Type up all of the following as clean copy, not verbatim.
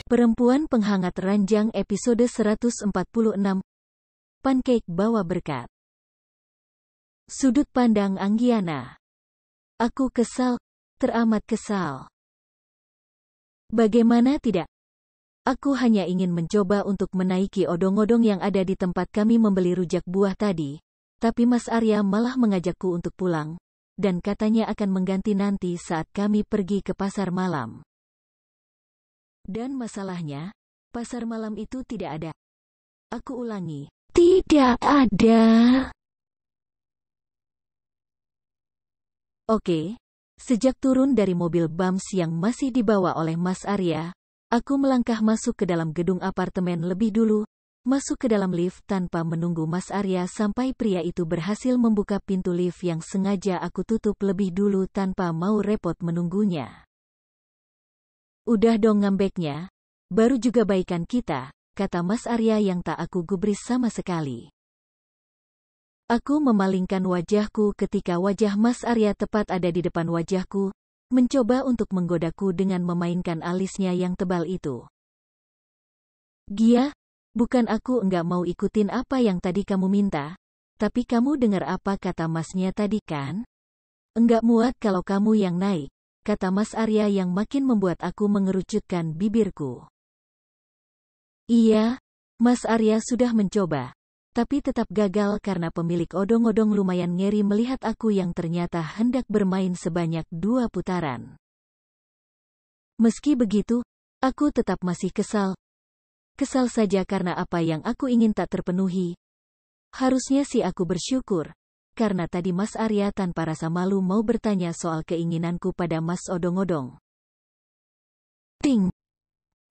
Perempuan Penghangat Ranjang episode 146. Pancake bawa berkat. Sudut pandang Anggiana. Aku kesal, teramat kesal. Bagaimana tidak? Aku hanya ingin mencoba untuk menaiki odong-odong yang ada di tempat kami membeli rujak buah tadi, tapi Mas Arya malah mengajakku untuk pulang, dan katanya akan mengganti nanti saat kami pergi ke pasar malam. Dan masalahnya, pasar malam itu tidak ada. Aku ulangi, tidak ada. Oke, sejak turun dari mobil Bams yang masih dibawa oleh Mas Arya, aku melangkah masuk ke dalam gedung apartemen lebih dulu, masuk ke dalam lift tanpa menunggu Mas Arya sampai pria itu berhasil membuka pintu lift yang sengaja aku tutup lebih dulu tanpa mau repot menunggunya. Udah dong ngambeknya, baru juga baikan kita, kata Mas Arya yang tak aku gubris sama sekali. Aku memalingkan wajahku ketika wajah Mas Arya tepat ada di depan wajahku, mencoba untuk menggodaku dengan memainkan alisnya yang tebal itu. Gia, bukan aku enggak mau ikutin apa yang tadi kamu minta, tapi kamu dengar apa kata masnya tadi kan? Enggak muat kalau kamu yang naik, kata Mas Arya yang makin membuat aku mengerucutkan bibirku. Iya, Mas Arya sudah mencoba, tapi tetap gagal karena pemilik odong-odong lumayan ngeri melihat aku yang ternyata hendak bermain sebanyak 2 putaran. Meski begitu, aku tetap masih kesal. Kesal saja karena apa yang aku ingin tak terpenuhi. Harusnya sih aku bersyukur, karena tadi Mas Arya tanpa rasa malu mau bertanya soal keinginanku pada Mas Odong-odong. Ting!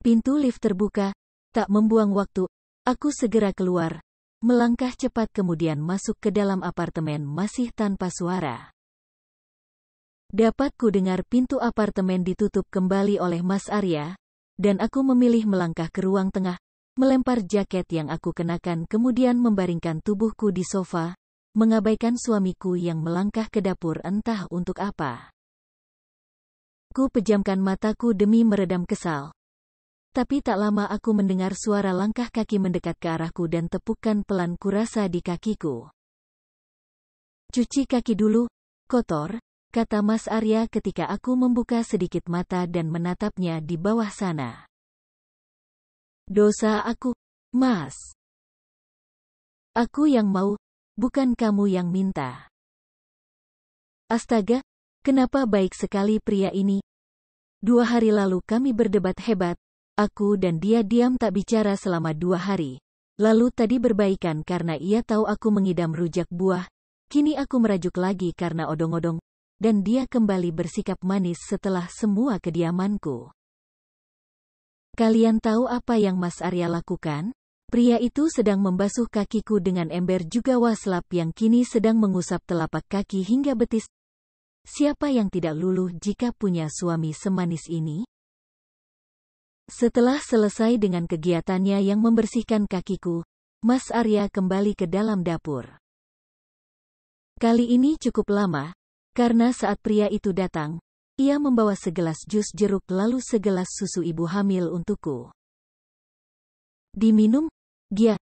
Pintu lift terbuka, tak membuang waktu, aku segera keluar, melangkah cepat kemudian masuk ke dalam apartemen masih tanpa suara. Dapat ku dengar pintu apartemen ditutup kembali oleh Mas Arya, dan aku memilih melangkah ke ruang tengah, melempar jaket yang aku kenakan kemudian membaringkan tubuhku di sofa, mengabaikan suamiku yang melangkah ke dapur entah untuk apa. Ku pejamkan mataku demi meredam kesal. Tapi tak lama aku mendengar suara langkah kaki mendekat ke arahku dan tepukan pelan kurasa di kakiku. Cuci kaki dulu, kotor, kata Mas Arya ketika aku membuka sedikit mata dan menatapnya di bawah sana. Dosa aku, Mas. Aku yang mau, bukan kamu yang minta. Astaga, kenapa baik sekali pria ini? 2 hari lalu kami berdebat hebat, aku dan dia diam tak bicara selama 2 hari. Lalu tadi berbaikan karena ia tahu aku mengidam rujak buah, kini aku merajuk lagi karena odong-odong, dan dia kembali bersikap manis setelah semua kediamanku. Kalian tahu apa yang Mas Arya lakukan? Pria itu sedang membasuh kakiku dengan ember juga waslap yang kini sedang mengusap telapak kaki hingga betis. Siapa yang tidak luluh jika punya suami semanis ini? Setelah selesai dengan kegiatannya yang membersihkan kakiku, Mas Arya kembali ke dalam dapur. Kali ini cukup lama, karena saat pria itu datang, ia membawa segelas jus jeruk lalu segelas susu ibu hamil untukku. Diminum, Gia.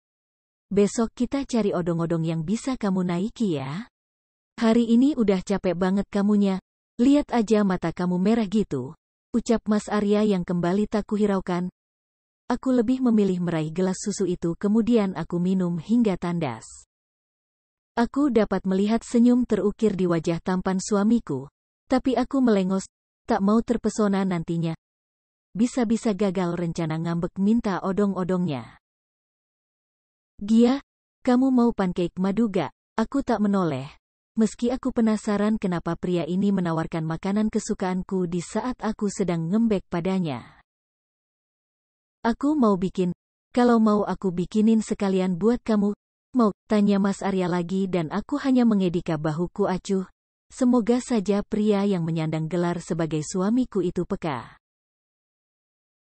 Besok kita cari odong-odong yang bisa kamu naiki ya. Hari ini udah capek banget kamunya, lihat aja mata kamu merah gitu, ucap Mas Arya yang kembali tak kuhiraukan. Aku lebih memilih meraih gelas susu itu kemudian aku minum hingga tandas. Aku dapat melihat senyum terukir di wajah tampan suamiku, tapi aku melengos, tak mau terpesona nantinya. Bisa-bisa gagal rencana ngambek minta odong-odongnya. Gia, kamu mau pancake madu gak? Aku tak menoleh. Meski aku penasaran kenapa pria ini menawarkan makanan kesukaanku di saat aku sedang ngembek padanya. Aku mau bikin. Kalau mau aku bikinin sekalian buat kamu. Mau, tanya Mas Arya lagi dan aku hanya mengedika bahuku acuh. Semoga saja pria yang menyandang gelar sebagai suamiku itu peka.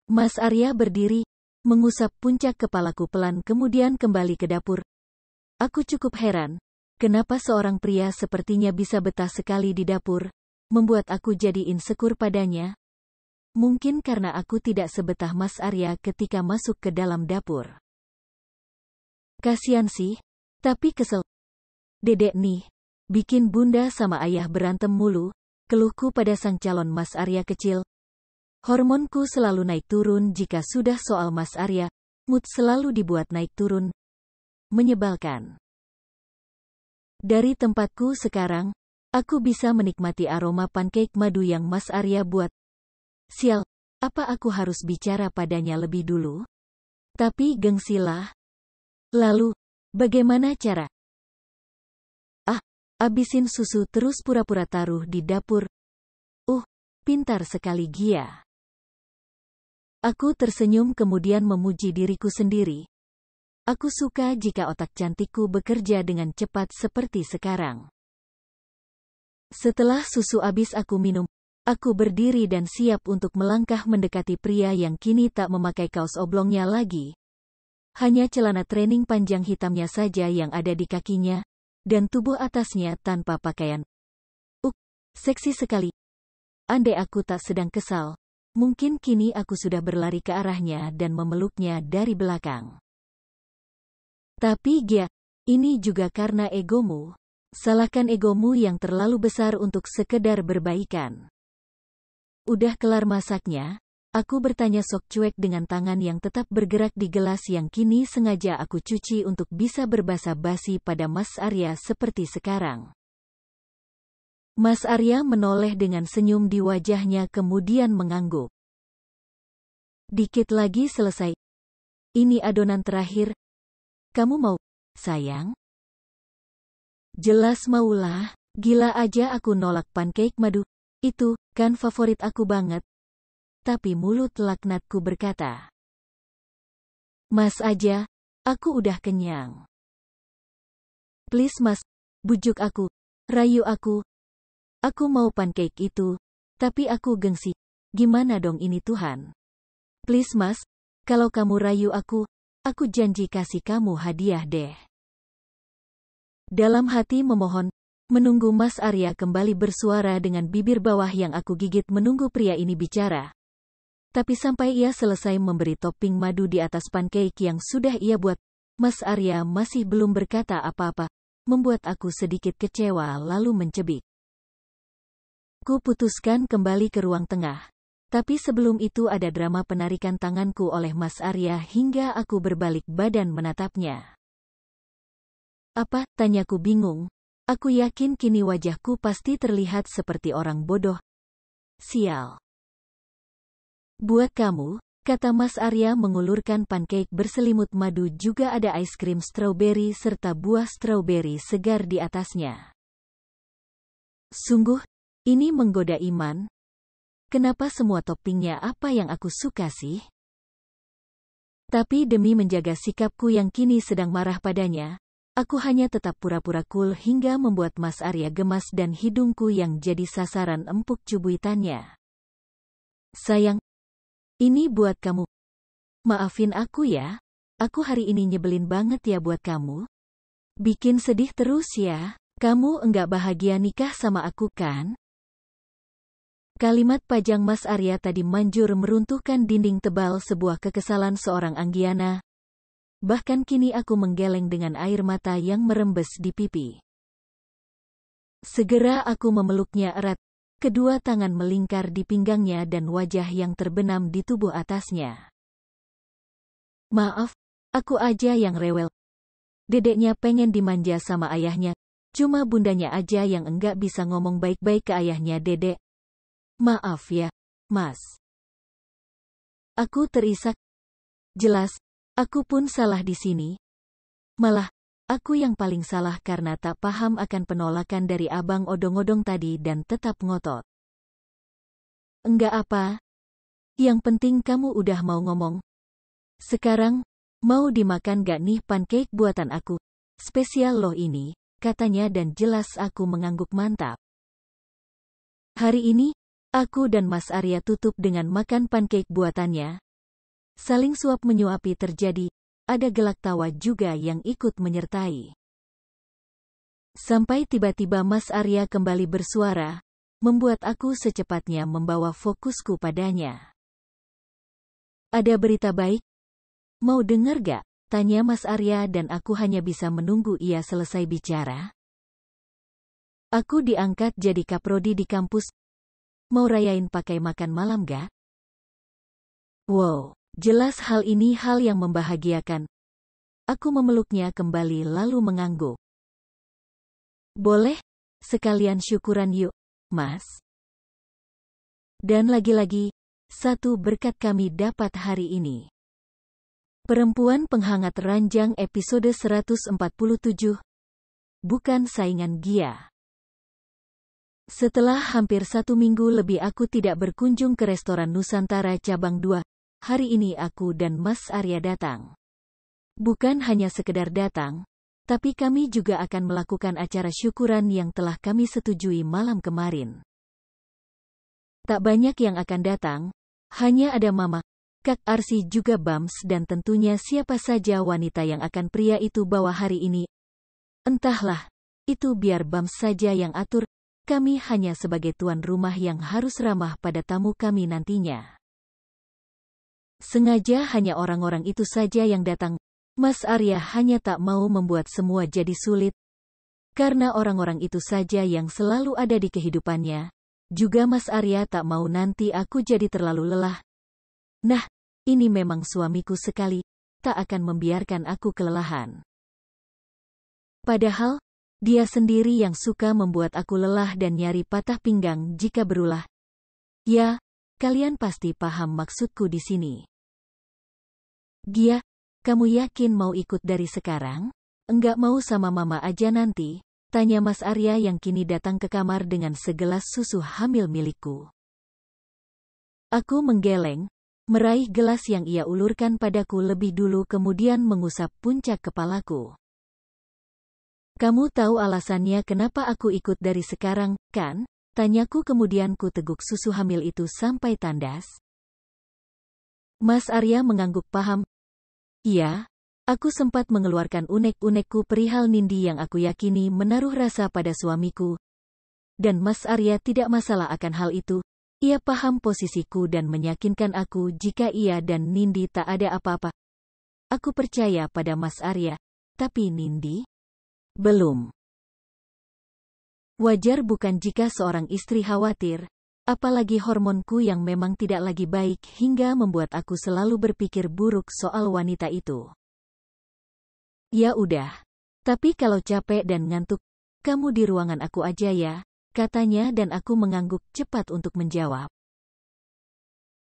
Mas Arya berdiri, mengusap puncak kepalaku pelan kemudian kembali ke dapur. Aku cukup heran, kenapa seorang pria sepertinya bisa betah sekali di dapur, membuat aku jadi insecure padanya. Mungkin karena aku tidak sebetah Mas Arya ketika masuk ke dalam dapur. Kasian sih, tapi kesel. Dedek nih, bikin bunda sama ayah berantem mulu, keluhku pada sang calon Mas Arya kecil. Hormonku selalu naik turun jika sudah soal Mas Arya, mood selalu dibuat naik turun. Menyebalkan. Dari tempatku sekarang, aku bisa menikmati aroma pancake madu yang Mas Arya buat. Sial, apa aku harus bicara padanya lebih dulu? Tapi gengsilah. Lalu, bagaimana cara? Abisin susu terus pura-pura taruh di dapur. Pintar sekali Gia. Aku tersenyum kemudian memuji diriku sendiri. Aku suka jika otak cantikku bekerja dengan cepat seperti sekarang. Setelah susu habis aku minum, aku berdiri dan siap untuk melangkah mendekati pria yang kini tak memakai kaos oblongnya lagi. Hanya celana training panjang hitamnya saja yang ada di kakinya, dan tubuh atasnya tanpa pakaian. Seksi sekali. Andai aku tak sedang kesal, mungkin kini aku sudah berlari ke arahnya dan memeluknya dari belakang. Tapi Gia, ini juga karena egomu. Salahkan egomu yang terlalu besar untuk sekedar berbaikan. Udah kelar masaknya? Aku bertanya sok cuek dengan tangan yang tetap bergerak di gelas yang kini sengaja aku cuci untuk bisa berbasa-basi pada Mas Arya seperti sekarang. Mas Arya menoleh dengan senyum di wajahnya kemudian mengangguk. Dikit lagi selesai. Ini adonan terakhir. Kamu mau, sayang? Jelas maulah, gila aja aku nolak pancake madu. Itu, kan favorit aku banget. Tapi mulut laknatku berkata. Mas aja, aku udah kenyang. Please mas, bujuk aku, rayu aku. Aku mau pancake itu, tapi aku gengsi. Gimana dong ini Tuhan? Please mas, kalau kamu rayu aku janji kasih kamu hadiah deh. Dalam hati memohon, menunggu Mas Arya kembali bersuara dengan bibir bawah yang aku gigit menunggu pria ini bicara. Tapi sampai ia selesai memberi topping madu di atas pancake yang sudah ia buat, Mas Arya masih belum berkata apa-apa, membuat aku sedikit kecewa lalu mencebik. Ku putuskan kembali ke ruang tengah. Tapi sebelum itu ada drama penarikan tanganku oleh Mas Arya hingga aku berbalik badan menatapnya. Apa? Tanyaku bingung. Aku yakin kini wajahku pasti terlihat seperti orang bodoh. Sial. Buat kamu, kata Mas Arya mengulurkan pancake berselimut madu juga ada es krim strawberry serta buah strawberry segar di atasnya. Sungguh, ini menggoda iman. Kenapa semua toppingnya apa yang aku suka sih? Tapi demi menjaga sikapku yang kini sedang marah padanya, aku hanya tetap pura-pura cool hingga membuat Mas Arya gemas dan hidungku yang jadi sasaran empuk cubitannya. Sayang, ini buat kamu. Maafin aku ya, aku hari ini nyebelin banget ya buat kamu. Bikin sedih terus ya, kamu enggak bahagia nikah sama aku kan? Kalimat pajang Mas Arya tadi manjur meruntuhkan dinding tebal sebuah kekesalan seorang Anggiana. Bahkan kini aku menggeleng dengan air mata yang merembes di pipi. Segera aku memeluknya erat, kedua tangan melingkar di pinggangnya dan wajah yang terbenam di tubuh atasnya. Maaf, aku aja yang rewel. Dedeknya pengen dimanja sama ayahnya, cuma bundanya aja yang enggak bisa ngomong baik-baik ke ayahnya dedek. Maaf ya, Mas. Aku terisak. Jelas, aku pun salah di sini. Malah, aku yang paling salah karena tak paham akan penolakan dari abang odong-odong tadi dan tetap ngotot. Enggak apa. Yang penting kamu udah mau ngomong. Sekarang, mau dimakan gak nih pancake buatan aku? Spesial loh ini, katanya dan jelas aku mengangguk mantap. Hari ini, aku dan Mas Arya tutup dengan makan pancake buatannya. Saling suap menyuapi terjadi, ada gelak tawa juga yang ikut menyertai. Sampai tiba-tiba Mas Arya kembali bersuara, membuat aku secepatnya membawa fokusku padanya. Ada berita baik? Mau denger gak? Tanya Mas Arya dan aku hanya bisa menunggu ia selesai bicara. Aku diangkat jadi kaprodi di kampus. Mau rayain pakai makan malam gak? Wow, jelas hal ini hal yang membahagiakan. Aku memeluknya kembali lalu mengangguk. Boleh? Sekalian syukuran yuk, Mas. Dan lagi-lagi, satu berkat kami dapat hari ini. Perempuan Penghangat Ranjang episode 147. Bukan saingan Gia. Setelah hampir 1 minggu lebih aku tidak berkunjung ke restoran Nusantara Cabang 2, hari ini aku dan Mas Arya datang. Bukan hanya sekedar datang, tapi kami juga akan melakukan acara syukuran yang telah kami setujui malam kemarin. Tak banyak yang akan datang, hanya ada Mama, Kak Arsi juga Bams dan tentunya siapa saja wanita yang akan pria itu bawa hari ini. Entahlah, itu biar Bams saja yang atur, kami hanya sebagai tuan rumah yang harus ramah pada tamu kami nantinya. Sengaja hanya orang-orang itu saja yang datang, Mas Arya hanya tak mau membuat semua jadi sulit. Karena orang-orang itu saja yang selalu ada di kehidupannya, juga Mas Arya tak mau nanti aku jadi terlalu lelah. Nah, ini memang suamiku sekali, tak akan membiarkan aku kelelahan. Padahal, dia sendiri yang suka membuat aku lelah dan nyari patah pinggang jika berulah. Ya, kalian pasti paham maksudku di sini. Gia, kamu yakin mau ikut dari sekarang? Enggak mau sama Mama aja nanti? Tanya Mas Arya yang kini datang ke kamar dengan segelas susu hamil milikku. Aku menggeleng, meraih gelas yang ia ulurkan padaku lebih dulu kemudian mengusap puncak kepalaku. Kamu tahu alasannya kenapa aku ikut dari sekarang, kan? Tanyaku kemudian ku teguk susu hamil itu sampai tandas. Mas Arya mengangguk paham. Iya, aku sempat mengeluarkan unek-unekku perihal Nindi yang aku yakini menaruh rasa pada suamiku. Dan Mas Arya tidak masalah akan hal itu. Ia paham posisiku dan meyakinkan aku jika ia dan Nindi tak ada apa-apa. Aku percaya pada Mas Arya, tapi Nindi? Belum. Wajar bukan jika seorang istri khawatir, apalagi hormonku yang memang tidak lagi baik hingga membuat aku selalu berpikir buruk soal wanita itu. Ya udah, tapi kalau capek dan ngantuk, kamu di ruangan aku aja ya, katanya dan aku mengangguk cepat untuk menjawab.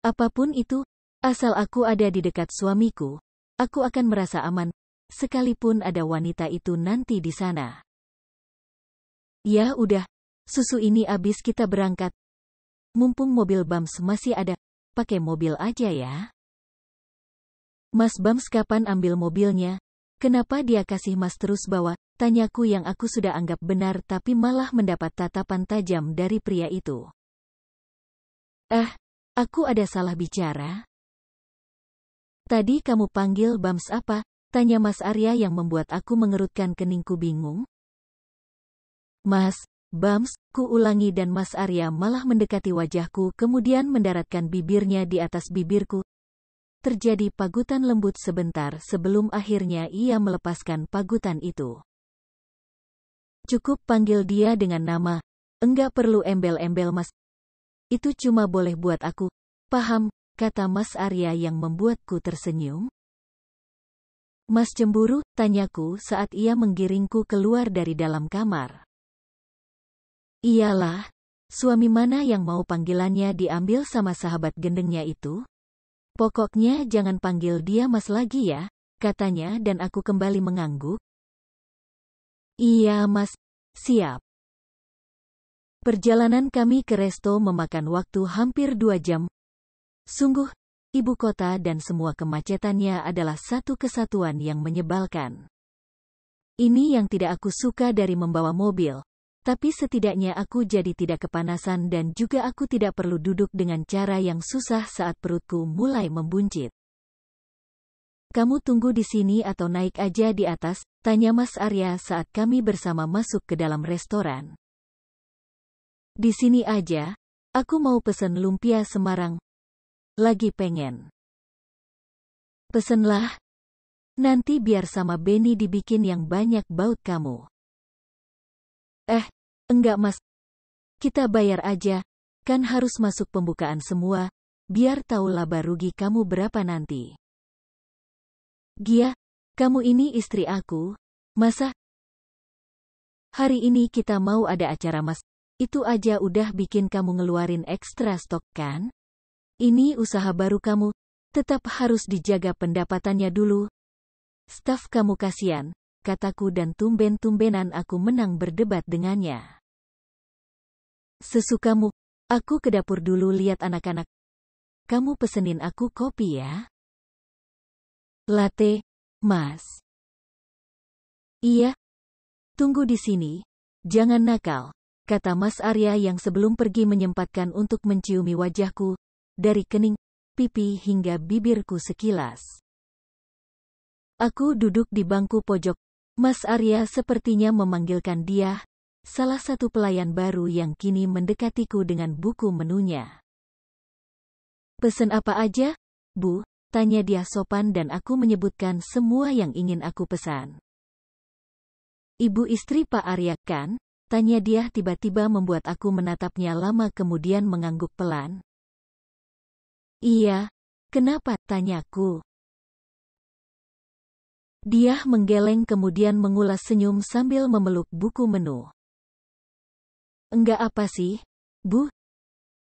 Apapun itu, asal aku ada di dekat suamiku, aku akan merasa aman, sekalipun ada wanita itu nanti di sana. Ya udah, susu ini habis kita berangkat. Mumpung mobil Bams masih ada, pakai mobil aja ya. Mas Bams kapan ambil mobilnya? Kenapa dia kasih Mas terus bawa? Tanyaku yang aku sudah anggap benar tapi malah mendapat tatapan tajam dari pria itu. Aku ada salah bicara? Tadi kamu panggil Bams apa? Tanya Mas Arya yang membuat aku mengerutkan keningku bingung. Mas, Bams, ku ulangi dan Mas Arya malah mendekati wajahku kemudian mendaratkan bibirnya di atas bibirku. Terjadi pagutan lembut sebentar sebelum akhirnya ia melepaskan pagutan itu. Cukup panggil dia dengan nama, enggak perlu embel-embel Mas. Itu cuma boleh buat aku, paham, kata Mas Arya yang membuatku tersenyum. Mas cemburu, tanyaku saat ia menggiringku keluar dari dalam kamar. Iyalah, suami mana yang mau panggilannya diambil sama sahabat gendengnya itu? Pokoknya jangan panggil dia Mas lagi ya, katanya dan aku kembali mengangguk. Iya Mas, siap. Perjalanan kami ke resto memakan waktu hampir 2 jam. Sungguh, ibu kota dan semua kemacetannya adalah satu kesatuan yang menyebalkan. Ini yang tidak aku suka dari membawa mobil. Tapi setidaknya aku jadi tidak kepanasan dan juga aku tidak perlu duduk dengan cara yang susah saat perutku mulai membuncit. Kamu tunggu di sini atau naik aja di atas? Tanya Mas Arya saat kami bersama masuk ke dalam restoran. Di sini aja, aku mau pesen lumpia Semarang. Lagi pengen. Pesenlah. Nanti biar sama Benny dibikin yang banyak baut kamu. Enggak mas. Kita bayar aja, kan harus masuk pembukaan semua, biar tahu laba rugi kamu berapa nanti. Gia, kamu ini istri aku, masa? Hari ini kita mau ada acara mas, itu aja udah bikin kamu ngeluarin ekstra stok kan? Ini usaha baru kamu, tetap harus dijaga pendapatannya dulu. Staf kamu kasihan, kataku dan tumben-tumbenan aku menang berdebat dengannya. Sesukamu, aku ke dapur dulu lihat anak-anak. Kamu pesenin aku kopi ya. Latte, mas. Iya. Tunggu di sini, jangan nakal, kata Mas Arya yang sebelum pergi menyempatkan untuk menciumi wajahku, dari kening, pipi hingga bibirku sekilas. Aku duduk di bangku pojok, Mas Arya sepertinya memanggilkan dia, salah satu pelayan baru yang kini mendekatiku dengan buku menunya. Pesen apa aja, Bu? Tanya dia sopan dan aku menyebutkan semua yang ingin aku pesan. Ibu istri Pak Arya kan? Tanya dia tiba-tiba membuat aku menatapnya lama kemudian mengangguk pelan. Iya, kenapa? Tanyaku. Dia menggeleng kemudian mengulas senyum sambil memeluk buku menu. Enggak apa sih, Bu?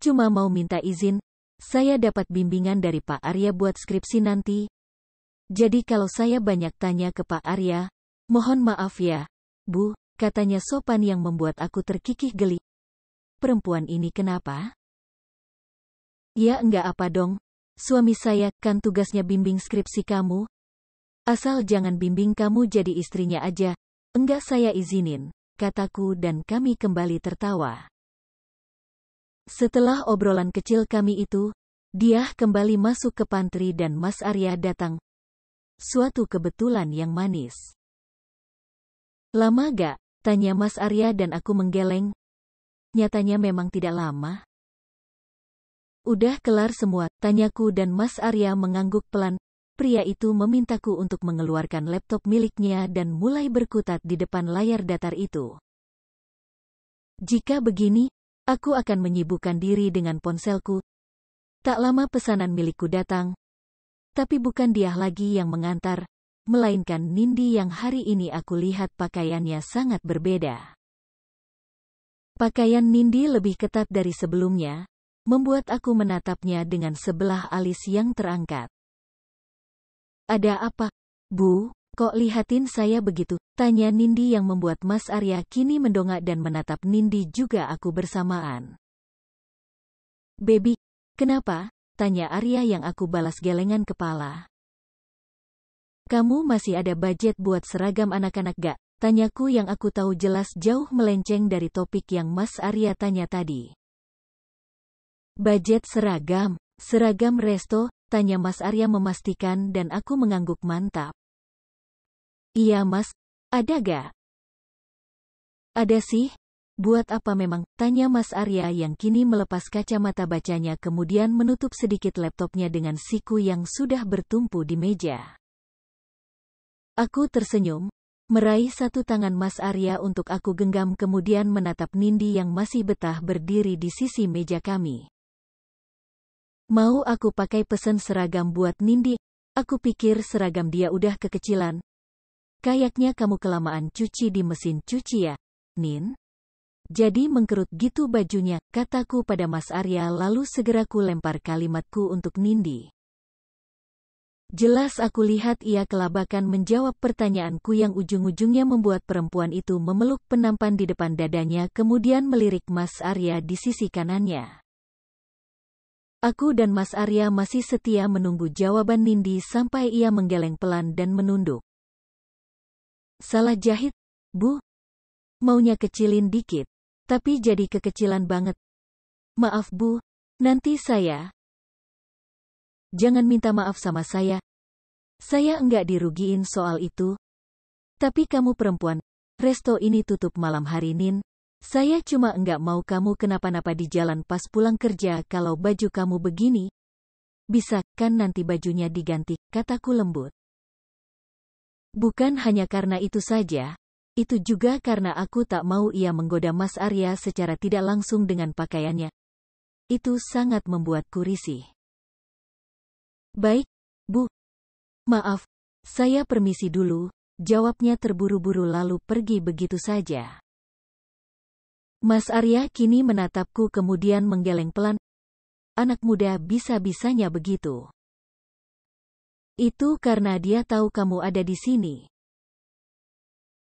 Cuma mau minta izin, saya dapat bimbingan dari Pak Arya buat skripsi nanti. Jadi kalau saya banyak tanya ke Pak Arya, mohon maaf ya, Bu, katanya sopan yang membuat aku terkikih geli. Perempuan ini kenapa? Ya enggak apa dong, suami saya kan tugasnya bimbing skripsi kamu. Asal jangan bimbing kamu jadi istrinya aja, enggak saya izinin, kataku dan kami kembali tertawa. Setelah obrolan kecil kami itu, dia kembali masuk ke pantry dan Mas Arya datang. Suatu kebetulan yang manis. Lama gak? Tanya Mas Arya dan aku menggeleng. Nyatanya memang tidak lama. Udah kelar semua, tanyaku dan Mas Arya mengangguk pelan. Pria itu memintaku untuk mengeluarkan laptop miliknya dan mulai berkutat di depan layar datar itu. Jika begini, aku akan menyibukkan diri dengan ponselku. Tak lama pesanan milikku datang. Tapi bukan dia lagi yang mengantar, melainkan Nindi yang hari ini aku lihat pakaiannya sangat berbeda. Pakaian Nindi lebih ketat dari sebelumnya, membuat aku menatapnya dengan sebelah alis yang terangkat. Ada apa, Bu? Kok lihatin saya begitu? Tanya Nindi yang membuat Mas Arya kini mendongak dan menatap Nindi juga aku bersamaan. Baby, kenapa? Tanya Arya yang aku balas gelengan kepala. Kamu masih ada budget buat seragam anak-anak gak? Tanyaku yang aku tahu jelas jauh melenceng dari topik yang Mas Arya tanya tadi. Budget seragam? Seragam resto? Tanya Mas Arya memastikan dan aku mengangguk mantap. Iya mas, ada gak? Ada sih. Buat apa memang? Tanya Mas Arya yang kini melepas kacamata bacanya kemudian menutup sedikit laptopnya dengan siku yang sudah bertumpu di meja. Aku tersenyum, meraih satu tangan Mas Arya untuk aku genggam kemudian menatap Nindi yang masih betah berdiri di sisi meja kami. Mau aku pakai pesan seragam buat Nindi? Aku pikir seragam dia udah kekecilan. Kayaknya kamu kelamaan cuci di mesin cuci ya, Nin? Jadi mengkerut gitu bajunya, kataku pada Mas Arya lalu segera ku lempar kalimatku untuk Nindi. Jelas aku lihat ia kelabakan menjawab pertanyaanku yang ujung-ujungnya membuat perempuan itu memeluk penampan di depan dadanya kemudian melirik Mas Arya di sisi kanannya. Aku dan Mas Arya masih setia menunggu jawaban Nindi sampai ia menggeleng pelan dan menunduk. Salah jahit, Bu? Maunya kecilin dikit, tapi jadi kekecilan banget. Maaf Bu, nanti saya. Jangan minta maaf sama saya. Saya enggak dirugiin soal itu. Tapi kamu perempuan, resto ini tutup malam hari Nin. Saya cuma enggak mau kamu kenapa-napa di jalan pas pulang kerja kalau baju kamu begini. Bisa kan nanti bajunya diganti, kataku lembut. Bukan hanya karena itu saja, itu juga karena aku tak mau ia menggoda Mas Arya secara tidak langsung dengan pakaiannya. Itu sangat membuatku risih. Baik, Bu. Maaf, saya permisi dulu, jawabnya terburu-buru lalu pergi begitu saja. Mas Arya kini menatapku kemudian menggeleng pelan. Anak muda bisa-bisanya begitu. Itu karena dia tahu kamu ada di sini.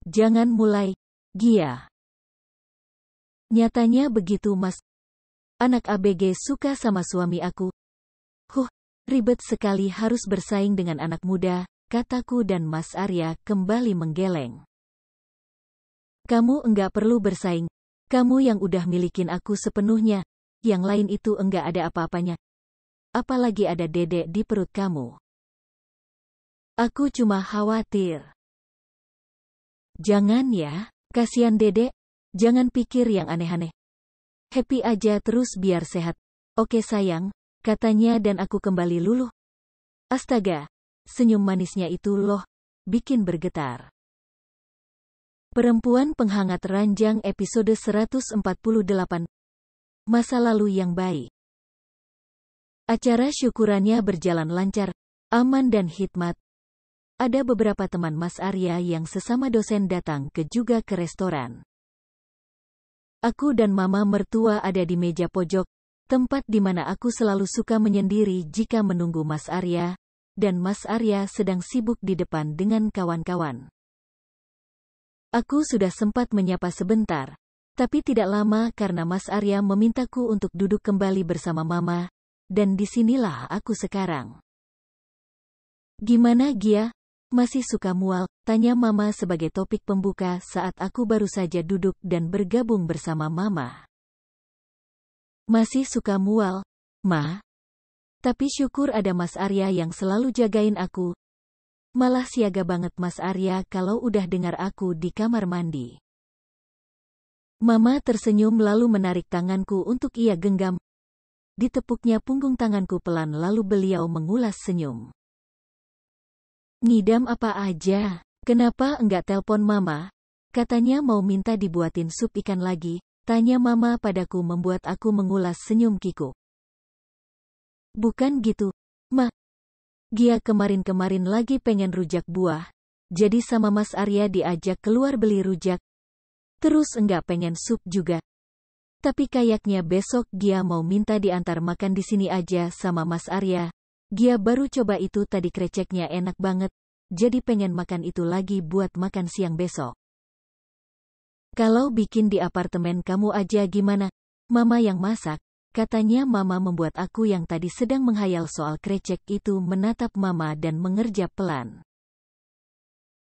Jangan mulai, Gia. Nyatanya begitu Mas. Anak ABG suka sama suami aku. Ribet sekali harus bersaing dengan anak muda, kataku dan Mas Arya kembali menggeleng. Kamu enggak perlu bersaing. Kamu yang udah milikin aku sepenuhnya. Yang lain itu enggak ada apa-apanya. Apalagi ada dedek di perut kamu. Aku cuma khawatir. Jangan ya, kasihan dedek. Jangan pikir yang aneh-aneh. Happy aja terus biar sehat. Oke sayang, katanya dan aku kembali luluh. Astaga, senyum manisnya itu loh, bikin bergetar. Perempuan Penghangat Ranjang episode 148. Masa lalu yang baik. Acara syukurannya berjalan lancar, aman dan hikmat. Ada beberapa teman Mas Arya yang sesama dosen datang juga ke restoran. Aku dan mama mertua ada di meja pojok, tempat di mana aku selalu suka menyendiri jika menunggu Mas Arya, dan Mas Arya sedang sibuk di depan dengan kawan-kawan. Aku sudah sempat menyapa sebentar, tapi tidak lama karena Mas Arya memintaku untuk duduk kembali bersama mama, dan disinilah aku sekarang. Gimana Gia? Masih suka mual? Tanya mama sebagai topik pembuka saat aku baru saja duduk dan bergabung bersama mama. Masih suka mual, Ma? Tapi syukur ada Mas Arya yang selalu jagain aku. Malah siaga banget Mas Arya kalau udah dengar aku di kamar mandi. Mama tersenyum lalu menarik tanganku untuk ia genggam. Ditepuknya punggung tanganku pelan lalu beliau mengulas senyum. Ngidam apa aja? Kenapa enggak telpon mama? Katanya mau minta dibuatin sup ikan lagi, tanya mama padaku membuat aku mengulas senyum kikuk. Bukan gitu, Ma. Gia kemarin-kemarin lagi pengen rujak buah, jadi sama Mas Arya diajak keluar beli rujak. Terus enggak pengen sup juga. Tapi kayaknya besok Gia mau minta diantar makan di sini aja sama Mas Arya. Gia baru coba itu tadi kreceknya enak banget, jadi pengen makan itu lagi buat makan siang besok. Kalau bikin di apartemen kamu aja gimana? Mama yang masak, katanya mama membuat aku yang tadi sedang menghayal soal krecek itu menatap mama dan mengerjap pelan.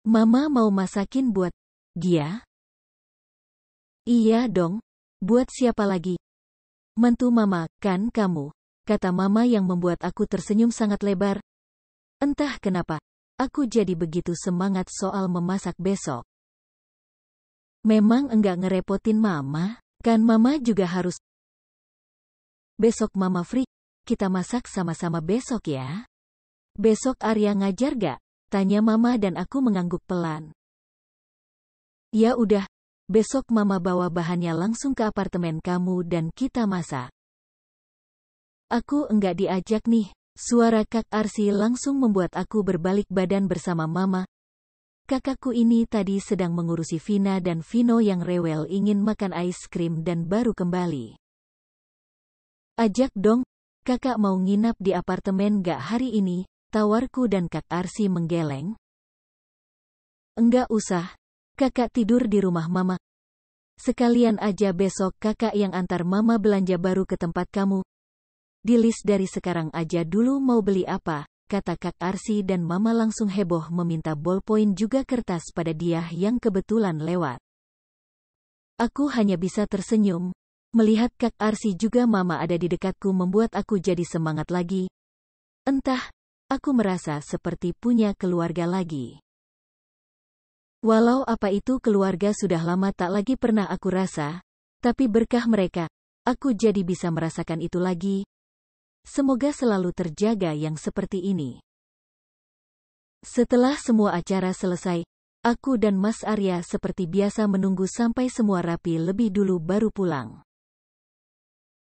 Mama mau masakin buat Gia? Iya dong, buat siapa lagi? Mantu mama, kan kamu? Kata mama yang membuat aku tersenyum sangat lebar. Entah kenapa, aku jadi begitu semangat soal memasak besok. Memang enggak ngerepotin mama, kan mama juga harus. Besok mama free, kita masak sama-sama besok ya. Besok Arya ngajar gak? Tanya mama dan aku mengangguk pelan. Ya udah, besok mama bawa bahannya langsung ke apartemen kamu dan kita masak. Aku enggak diajak nih, suara Kak Arsy langsung membuat aku berbalik badan bersama mama. Kakakku ini tadi sedang mengurusi Vina dan Vino yang rewel ingin makan es krim dan baru kembali. Ajak dong, kakak mau nginap di apartemen gak hari ini, tawarku dan Kak Arsy menggeleng. Enggak usah, kakak tidur di rumah mama. Sekalian aja besok kakak yang antar mama belanja baru ke tempat kamu. Di list dari sekarang aja dulu mau beli apa, kata Kak Arsy dan mama langsung heboh meminta bolpoin juga kertas pada dia yang kebetulan lewat. Aku hanya bisa tersenyum. Melihat Kak Arsy juga mama ada di dekatku membuat aku jadi semangat lagi. Entah, aku merasa seperti punya keluarga lagi. Walau apa itu keluarga sudah lama tak lagi pernah aku rasa, tapi berkah mereka, aku jadi bisa merasakan itu lagi. Semoga selalu terjaga yang seperti ini. Setelah semua acara selesai, aku dan Mas Arya seperti biasa menunggu sampai semua rapi lebih dulu baru pulang.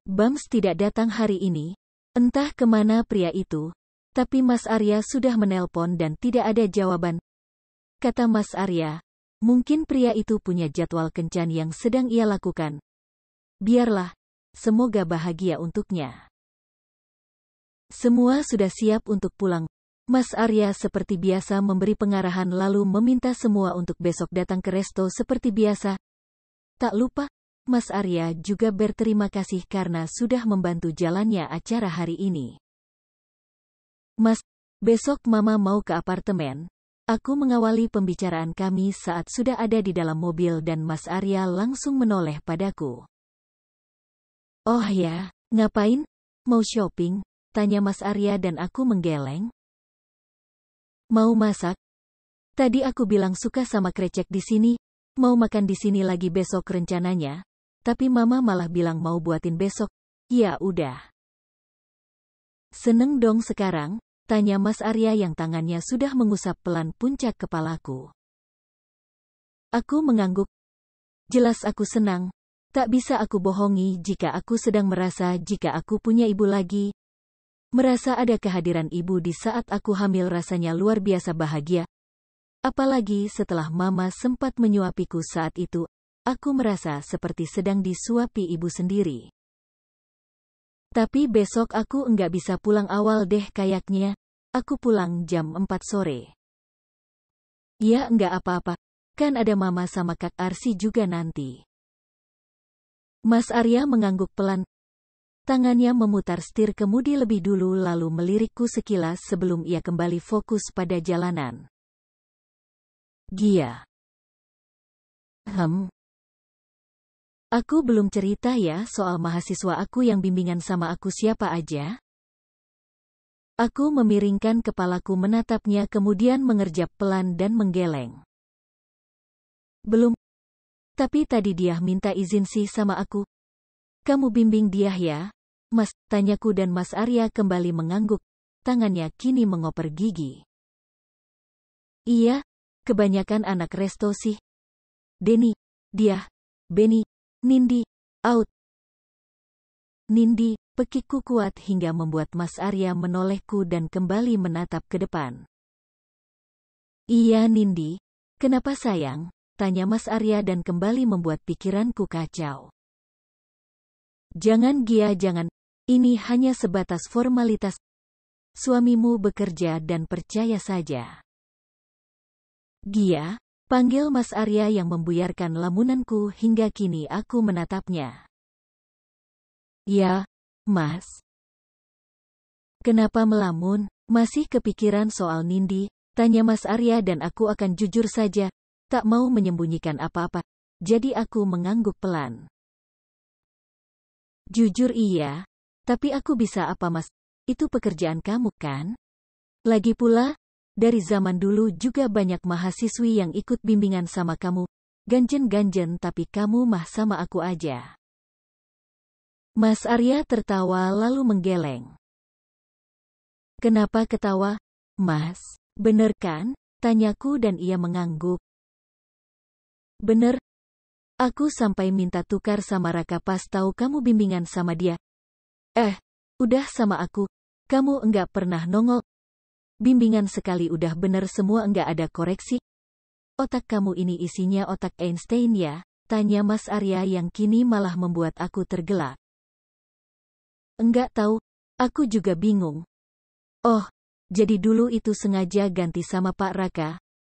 Bams tidak datang hari ini, entah kemana pria itu, tapi Mas Arya sudah menelpon dan tidak ada jawaban. Kata Mas Arya, mungkin pria itu punya jadwal kencan yang sedang ia lakukan. Biarlah, semoga bahagia untuknya. Semua sudah siap untuk pulang. Mas Arya seperti biasa memberi pengarahan lalu meminta semua untuk besok datang ke resto seperti biasa. Tak lupa, Mas Arya juga berterima kasih karena sudah membantu jalannya acara hari ini. Mas, besok Mama mau ke apartemen. Aku mengawali pembicaraan kami saat sudah ada di dalam mobil dan Mas Arya langsung menoleh padaku. Oh ya, ngapain? Mau shopping? Tanya Mas Arya dan aku menggeleng. Mau masak? Tadi aku bilang suka sama krecek di sini, mau makan di sini lagi besok rencananya, tapi Mama malah bilang mau buatin besok. Ya udah. Seneng dong sekarang? Tanya Mas Arya yang tangannya sudah mengusap pelan puncak kepalaku. Aku mengangguk. Jelas aku senang. Tak bisa aku bohongi jika aku sedang merasa jika aku punya ibu lagi. Merasa ada kehadiran ibu di saat aku hamil rasanya luar biasa bahagia. Apalagi setelah Mama sempat menyuapiku saat itu, aku merasa seperti sedang disuapi ibu sendiri. Tapi besok aku enggak bisa pulang awal deh kayaknya. Aku pulang jam 4 sore. Ya enggak apa-apa, kan ada Mama sama Kak Arsi juga nanti. Mas Arya mengangguk pelan. Tangannya memutar setir kemudi lebih dulu lalu melirikku sekilas sebelum ia kembali fokus pada jalanan. Gia. Aku belum cerita ya soal mahasiswa aku yang bimbingan sama aku siapa aja. Aku memiringkan kepalaku menatapnya kemudian mengerjap pelan dan menggeleng. Belum. Tapi tadi dia minta izin sih sama aku. Kamu bimbing dia ya, Mas? Tanyaku dan Mas Arya kembali mengangguk. Tangannya kini mengoper gigi. Iya, kebanyakan anak resto sih. Denny, dia, Benny, Nindi, out. Nindi, pekikku kuat hingga membuat Mas Arya menolehku dan kembali menatap ke depan. Iya Nindi, kenapa sayang? Tanya Mas Arya dan kembali membuat pikiranku kacau. Jangan Gia jangan, ini hanya sebatas formalitas. Suamimu bekerja dan percaya saja. Gia, panggil Mas Arya yang membuyarkan lamunanku hingga kini aku menatapnya. Ya, Mas. Kenapa melamun? Masih kepikiran soal Nindi? Tanya Mas Arya dan aku akan jujur saja, tak mau menyembunyikan apa-apa. Jadi aku mengangguk pelan. Jujur iya, tapi aku bisa apa Mas? Itu pekerjaan kamu kan? Lagi pula, dari zaman dulu juga banyak mahasiswi yang ikut bimbingan sama kamu. Ganjen-ganjen tapi kamu mah sama aku aja. Mas Arya tertawa lalu menggeleng. Kenapa ketawa? Mas, bener kan? Tanyaku dan ia mengangguk. Bener. Aku sampai minta tukar sama Raka pas tahu kamu bimbingan sama dia. Udah sama aku. Kamu enggak pernah nongol. Bimbingan sekali udah bener semua enggak ada koreksi. Otak kamu ini isinya otak Einstein ya? Tanya Mas Arya yang kini malah membuat aku tergelak. Enggak tahu, aku juga bingung. Oh, jadi dulu itu sengaja ganti sama Pak Raka?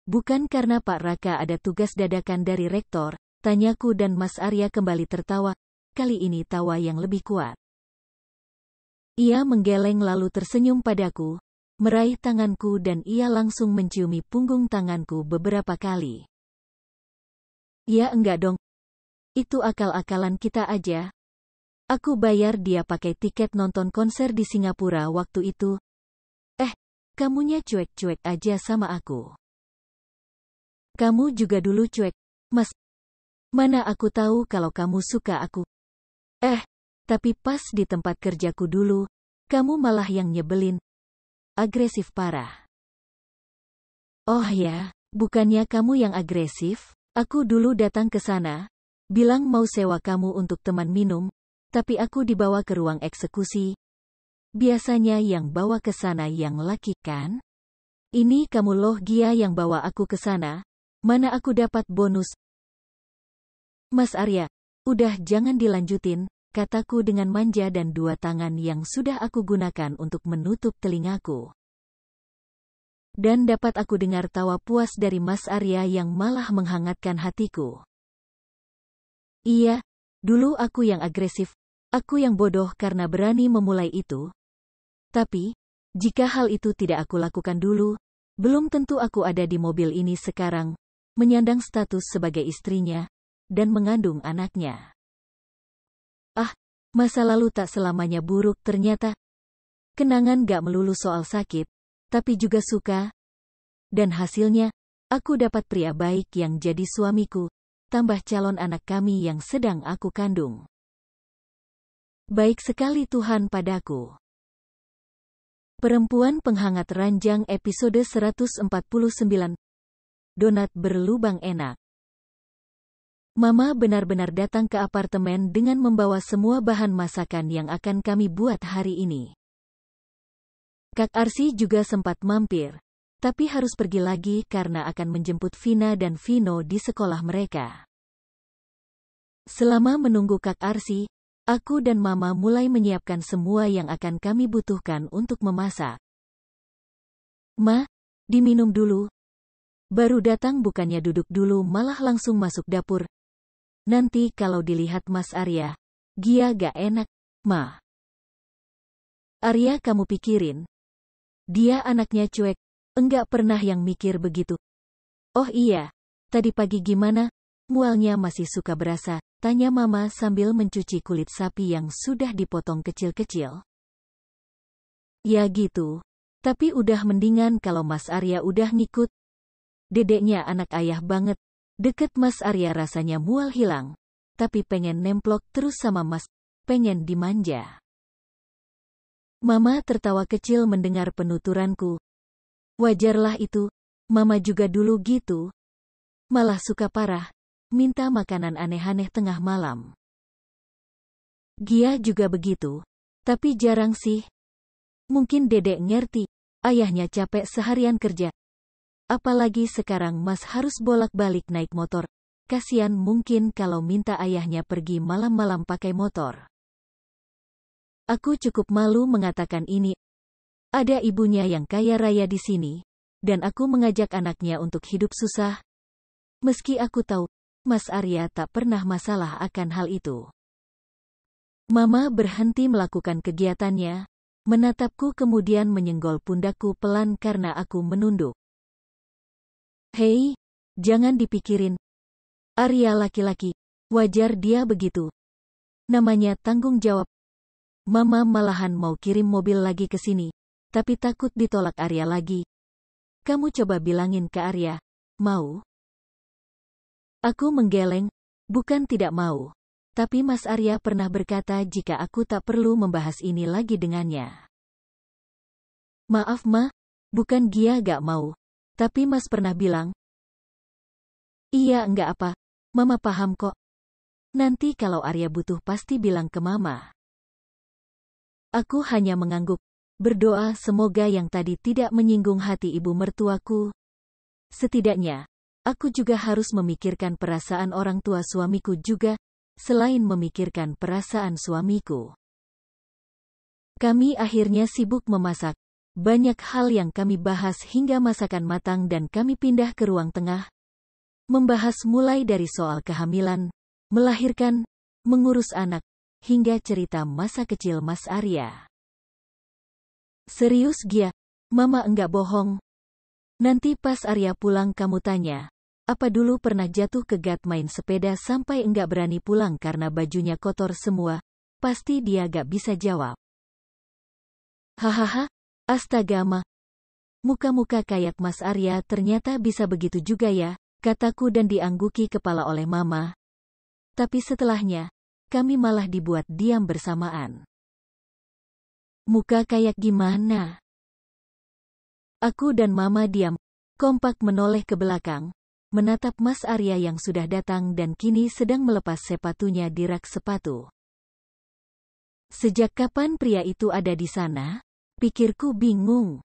Bukan karena Pak Raka ada tugas dadakan dari rektor, tanyaku dan Mas Arya kembali tertawa, kali ini tawa yang lebih kuat. Ia menggeleng lalu tersenyum padaku, meraih tanganku dan ia langsung menciumi punggung tanganku beberapa kali. Ya enggak dong. Itu akal-akalan kita aja. Aku bayar dia pakai tiket nonton konser di Singapura waktu itu. Kamunya cuek-cuek aja sama aku. Kamu juga dulu cuek, Mas. Mana aku tahu kalau kamu suka aku. Tapi pas di tempat kerjaku dulu, kamu malah yang nyebelin. Agresif parah. Oh ya, bukannya kamu yang agresif, aku dulu datang ke sana, bilang mau sewa kamu untuk teman minum, tapi aku dibawa ke ruang eksekusi. Biasanya yang bawa ke sana yang laki kan? Ini kamu loh Gia yang bawa aku ke sana, mana aku dapat bonus. Mas Arya, udah jangan dilanjutin, kataku dengan manja dan dua tangan yang sudah aku gunakan untuk menutup telingaku. Dan dapat aku dengar tawa puas dari Mas Arya yang malah menghangatkan hatiku. Iya, dulu aku yang agresif, aku yang bodoh karena berani memulai itu. Tapi, jika hal itu tidak aku lakukan dulu, belum tentu aku ada di mobil ini sekarang, menyandang status sebagai istrinya, dan mengandung anaknya. Masa lalu tak selamanya buruk ternyata. Kenangan gak melulu soal sakit, tapi juga suka. Dan hasilnya, aku dapat pria baik yang jadi suamiku, tambah calon anak kami yang sedang aku kandung. Baik sekali Tuhan padaku. Perempuan penghangat ranjang episode 149. Donat berlubang enak. Mama benar-benar datang ke apartemen dengan membawa semua bahan masakan yang akan kami buat hari ini. Kak Arsy juga sempat mampir, tapi harus pergi lagi karena akan menjemput Vina dan Vino di sekolah mereka. Selama menunggu Kak Arsy, aku dan Mama mulai menyiapkan semua yang akan kami butuhkan untuk memasak. Ma, diminum dulu. Baru datang bukannya duduk dulu malah langsung masuk dapur. Nanti kalau dilihat Mas Arya, Gia gak enak, Ma. Arya kamu pikirin. Dia anaknya cuek, enggak pernah yang mikir begitu. Oh iya, tadi pagi gimana? Mualnya masih suka berasa, tanya Mama sambil mencuci kulit sapi yang sudah dipotong kecil-kecil. Ya gitu, tapi udah mendingan kalau Mas Arya udah ngikut. Dedeknya anak ayah banget. Deket Mas Arya rasanya mual hilang, tapi pengen nemplok terus sama Mas, pengen dimanja. Mama tertawa kecil mendengar penuturanku. Wajarlah itu, Mama juga dulu gitu. Malah suka parah, minta makanan aneh-aneh tengah malam. Gia juga begitu, tapi jarang sih. Mungkin dedek ngerti, ayahnya capek seharian kerja. Apalagi sekarang Mas harus bolak-balik naik motor. Kasian mungkin kalau minta ayahnya pergi malam-malam pakai motor. Aku cukup malu mengatakan ini. Ada ibunya yang kaya raya di sini, dan aku mengajak anaknya untuk hidup susah. Meski aku tahu, Mas Arya tak pernah masalah akan hal itu. Mama berhenti melakukan kegiatannya, menatapku kemudian menyenggol pundakku pelan karena aku menunduk. Hei, jangan dipikirin. Arya laki-laki, wajar dia begitu. Namanya tanggung jawab. Mama malahan mau kirim mobil lagi ke sini, tapi takut ditolak Arya lagi. Kamu coba bilangin ke Arya, mau? Aku menggeleng, bukan tidak mau. Tapi Mas Arya pernah berkata jika aku tak perlu membahas ini lagi dengannya. Maaf Ma, bukan Gia gak mau. Tapi Mas pernah bilang. Iya enggak apa, Mama paham kok. Nanti kalau Arya butuh pasti bilang ke Mama. Aku hanya mengangguk, berdoa semoga yang tadi tidak menyinggung hati ibu mertuaku. Setidaknya, aku juga harus memikirkan perasaan orang tua suamiku juga, selain memikirkan perasaan suamiku. Kami akhirnya sibuk memasak. Banyak hal yang kami bahas hingga masakan matang dan kami pindah ke ruang tengah. Membahas mulai dari soal kehamilan, melahirkan, mengurus anak, hingga cerita masa kecil Mas Arya. Serius Gia, Mama enggak bohong. Nanti pas Arya pulang kamu tanya, apa dulu pernah jatuh ke gat main sepeda sampai enggak berani pulang karena bajunya kotor semua? Pasti dia gak bisa jawab. Hahaha. Astaga Ma. Muka-muka kayak Mas Arya ternyata bisa begitu juga ya, kataku dan diangguki kepala oleh Mama. Tapi setelahnya, kami malah dibuat diam bersamaan. Muka kayak gimana? Aku dan Mama diam, kompak menoleh ke belakang, menatap Mas Arya yang sudah datang dan kini sedang melepas sepatunya di rak sepatu. Sejak kapan pria itu ada di sana? Pikirku bingung.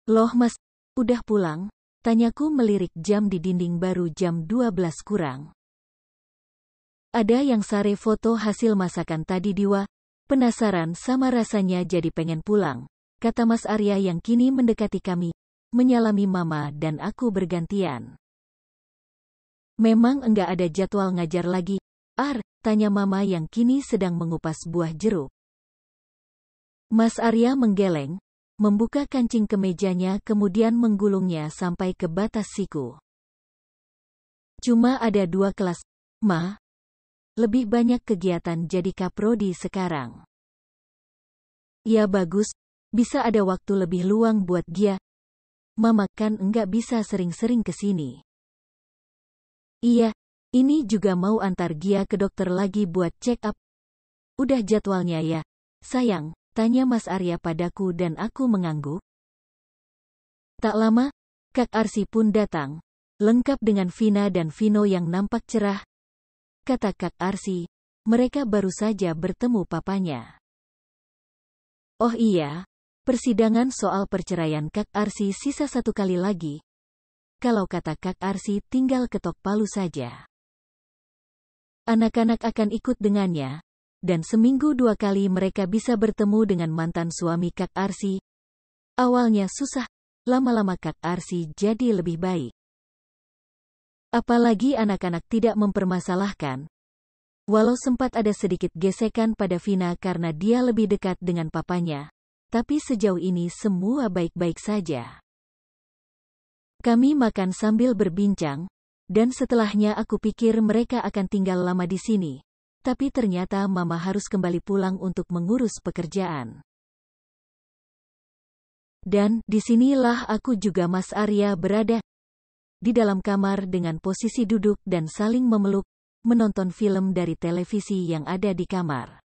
Loh Mas, udah pulang? Tanyaku melirik jam di dinding baru jam 12 kurang. Ada yang sare foto hasil masakan tadi Diwa. Penasaran sama rasanya jadi pengen pulang, kata Mas Arya yang kini mendekati kami, menyalami Mama dan aku bergantian. Memang enggak ada jadwal ngajar lagi, tanya Mama yang kini sedang mengupas buah jeruk. Mas Arya menggeleng, membuka kancing kemejanya kemudian menggulungnya sampai ke batas siku. Cuma ada 2 kelas, Ma. Lebih banyak kegiatan jadi kaprodi sekarang. Ya bagus, bisa ada waktu lebih luang buat Gia. Mama kan enggak bisa sering-sering ke sini. Iya, ini juga mau antar Gia ke dokter lagi buat check up. Udah jadwalnya ya, sayang, tanya Mas Arya padaku dan aku mengangguk. Tak lama, Kak Arsi pun datang, lengkap dengan Vina dan Vino yang nampak cerah. Kata Kak Arsi, mereka baru saja bertemu papanya. Oh iya, persidangan soal perceraian Kak Arsi sisa 1 kali lagi. Kalau kata Kak Arsi tinggal ketok palu saja. Anak-anak akan ikut dengannya, dan seminggu 2 kali mereka bisa bertemu dengan mantan suami Kak Arsi. Awalnya susah, lama-lama Kak Arsi jadi lebih baik. Apalagi anak-anak tidak mempermasalahkan. Walau sempat ada sedikit gesekan pada Vina karena dia lebih dekat dengan papanya, tapi sejauh ini semua baik-baik saja. Kami makan sambil berbincang, dan setelahnya aku pikir mereka akan tinggal lama di sini, tapi ternyata Mama harus kembali pulang untuk mengurus pekerjaan. Dan disinilah aku juga Mas Arya berada. Di dalam kamar dengan posisi duduk dan saling memeluk, menonton film dari televisi yang ada di kamar.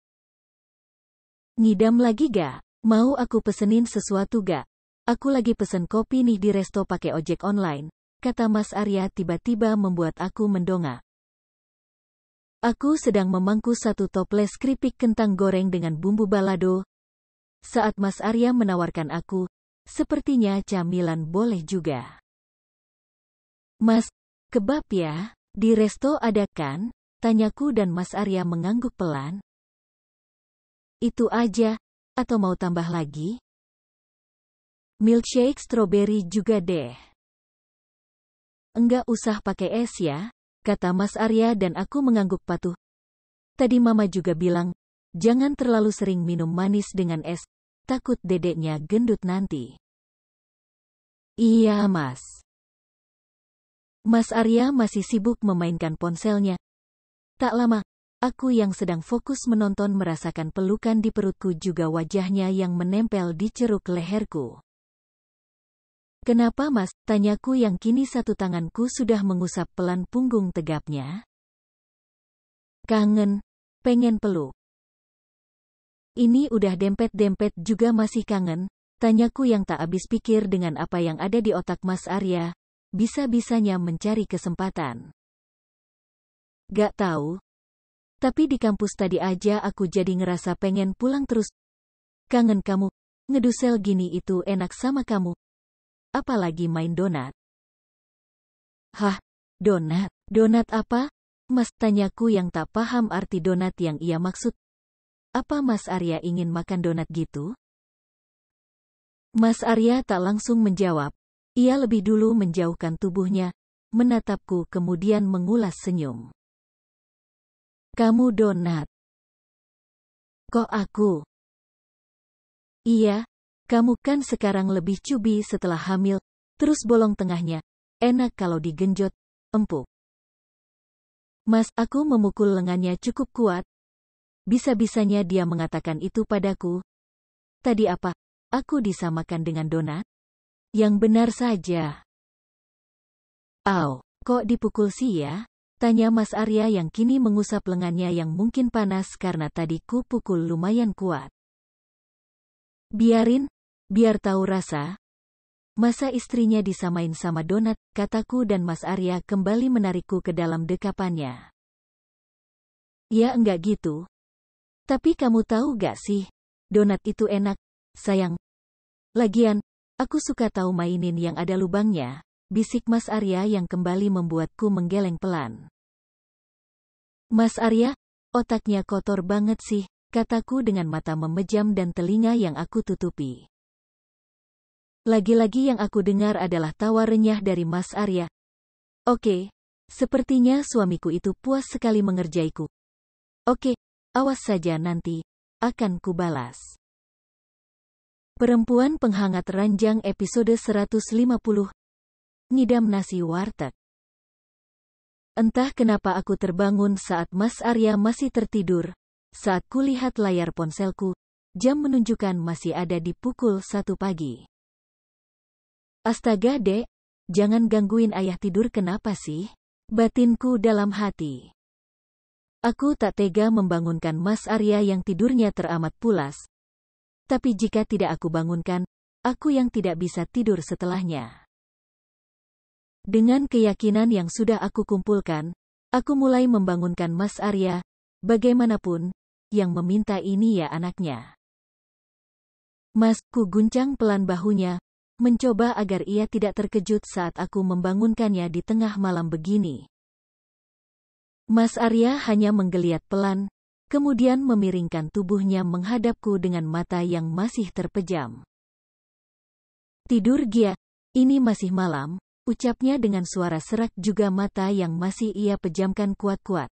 Ngidam lagi ga? Mau aku pesenin sesuatu ga? Aku lagi pesen kopi nih di resto pakai ojek online, kata Mas Arya tiba-tiba membuat aku mendongak. Aku sedang memangku 1 toples keripik kentang goreng dengan bumbu balado. Saat Mas Arya menawarkan aku, sepertinya camilan boleh juga. Mas, kebab ya? Di resto ada kan? Tanyaku dan Mas Arya mengangguk pelan. Itu aja, atau mau tambah lagi? Milkshake strawberry juga deh. Enggak usah pakai es ya, kata Mas Arya dan aku mengangguk patuh. Tadi Mama juga bilang, jangan terlalu sering minum manis dengan es, takut dedeknya gendut nanti. Iya Mas. Mas Arya masih sibuk memainkan ponselnya. Tak lama, aku yang sedang fokus menonton merasakan pelukan di perutku juga wajahnya yang menempel di ceruk leherku. Kenapa Mas? Tanyaku yang kini 1 tanganku sudah mengusap pelan punggung tegapnya. Kangen, pengen peluk. Ini udah dempet-dempet juga masih kangen, tanyaku yang tak habis pikir dengan apa yang ada di otak Mas Arya. Bisa-bisanya mencari kesempatan. Gak tahu. Tapi di kampus tadi aja aku jadi ngerasa pengen pulang terus. Kangen kamu, ngedusel gini itu enak sama kamu. Apalagi main donat. Hah, donat? Donat apa? Mas, tanyaku yang tak paham arti donat yang ia maksud. Apa Mas Arya ingin makan donat gitu? Mas Arya tak langsung menjawab. Ia lebih dulu menjauhkan tubuhnya, menatapku kemudian mengulas senyum. Kamu donat. Kok aku? Iya, kamu kan sekarang lebih cubi setelah hamil, terus bolong tengahnya. Enak kalau digenjot, empuk. Mas, aku memukul lengannya cukup kuat. Bisa-bisanya dia mengatakan itu padaku. Tadi apa? Aku disamakan dengan donat? Yang benar saja. Au, Kok dipukul sih ya? Tanya Mas Arya yang kini mengusap lengannya yang mungkin panas karena tadi ku pukul lumayan kuat. Biarin, biar tahu rasa. Masa istrinya disamain sama donat, kataku dan Mas Arya kembali menarikku ke dalam dekapannya. Ya enggak gitu. Tapi kamu tahu gak sih, donat itu enak, sayang. Lagian, aku suka tahu mainin yang ada lubangnya, bisik Mas Arya yang kembali membuatku menggeleng pelan. Mas Arya, otaknya kotor banget sih, kataku dengan mata memejam dan telinga yang aku tutupi. Lagi-lagi yang aku dengar adalah tawa renyah dari Mas Arya. Oke, sepertinya suamiku itu puas sekali mengerjaiku. Oke, awas saja nanti, akan kubalas. Perempuan Penghangat Ranjang episode 150. Ngidam nasi warteg. Entah kenapa aku terbangun saat Mas Arya masih tertidur. Saat kulihat layar ponselku, jam menunjukkan masih ada di pukul 1 pagi. Astaga dek, jangan gangguin ayah tidur kenapa sih? Batinku dalam hati. Aku tak tega membangunkan Mas Arya yang tidurnya teramat pulas. Tapi jika tidak aku bangunkan, aku yang tidak bisa tidur setelahnya. Dengan keyakinan yang sudah aku kumpulkan, aku mulai membangunkan Mas Arya, bagaimanapun, yang meminta ini ya anaknya. Mas, ku guncang pelan bahunya, mencoba agar ia tidak terkejut saat aku membangunkannya di tengah malam begini. Mas Arya hanya menggeliat pelan, kemudian memiringkan tubuhnya menghadapku dengan mata yang masih terpejam. Tidur Gia, ini masih malam, ucapnya dengan suara serak juga mata yang masih ia pejamkan kuat-kuat.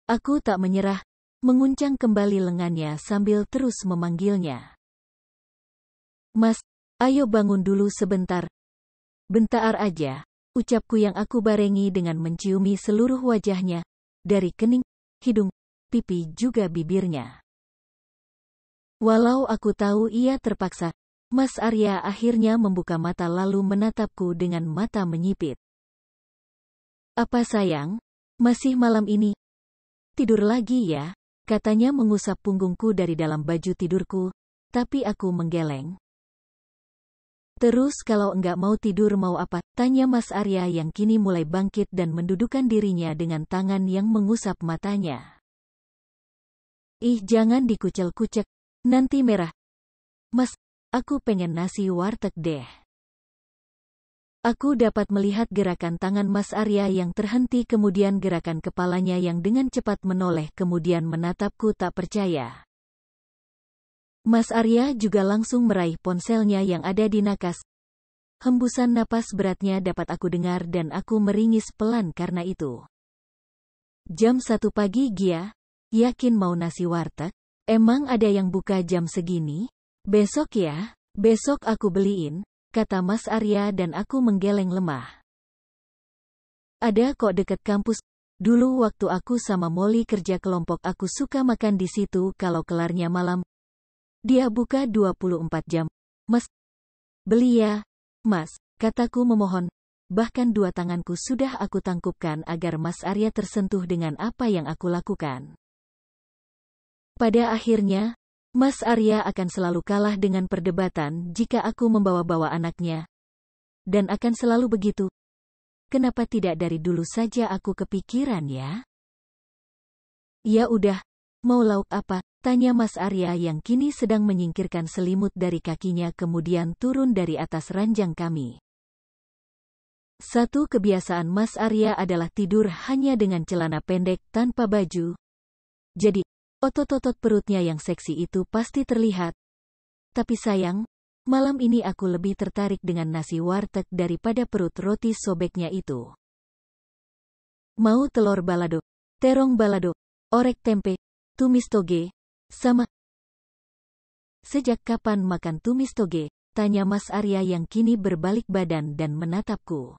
Aku tak menyerah, menguncang kembali lengannya sambil terus memanggilnya. Mas, ayo bangun dulu sebentar. Bentar aja, ucapku yang aku barengi dengan menciumi seluruh wajahnya, dari kening, hidung, pipi juga bibirnya. Walau aku tahu ia terpaksa, Mas Arya akhirnya membuka mata lalu menatapku dengan mata menyipit. Apa sayang? Masih malam ini? Tidur lagi ya, katanya mengusap punggungku dari dalam baju tidurku, tapi aku menggeleng. Terus kalau enggak mau tidur mau apa? Tanya Mas Arya yang kini mulai bangkit dan mendudukkan dirinya dengan tangan yang mengusap matanya. Ih jangan dikucel-kucek, nanti merah. Mas, aku pengen nasi warteg deh. Aku dapat melihat gerakan tangan Mas Arya yang terhenti kemudian gerakan kepalanya yang dengan cepat menoleh kemudian menatapku tak percaya. Mas Arya juga langsung meraih ponselnya yang ada di nakas. Hembusan napas beratnya dapat aku dengar dan aku meringis pelan karena itu. Jam 1 pagi Gia, yakin mau nasi warteg? Emang ada yang buka jam segini? Besok ya, besok aku beliin, kata Mas Arya dan aku menggeleng lemah. Ada kok deket kampus. Dulu waktu aku sama Molly kerja kelompok aku suka makan di situ kalau kelarnya malam. Dia buka 24 jam. Mas, beli ya, Mas, kataku memohon. Bahkan dua tanganku sudah aku tangkupkan agar Mas Arya tersentuh dengan apa yang aku lakukan. Pada akhirnya, Mas Arya akan selalu kalah dengan perdebatan jika aku membawa-bawa anaknya. Dan akan selalu begitu. Kenapa tidak dari dulu saja aku kepikiran ya? Ya udah, mau lauk apa? Tanya Mas Arya yang kini sedang menyingkirkan selimut dari kakinya kemudian turun dari atas ranjang kami. Satu kebiasaan Mas Arya adalah tidur hanya dengan celana pendek tanpa baju. Jadi, otot-otot perutnya yang seksi itu pasti terlihat. Tapi sayang, malam ini aku lebih tertarik dengan nasi warteg daripada perut roti sobeknya itu. Mau telur balado, terong balado, orek tempe, tumis toge, sama. Sejak kapan makan tumis toge? Tanya Mas Arya yang kini berbalik badan dan menatapku.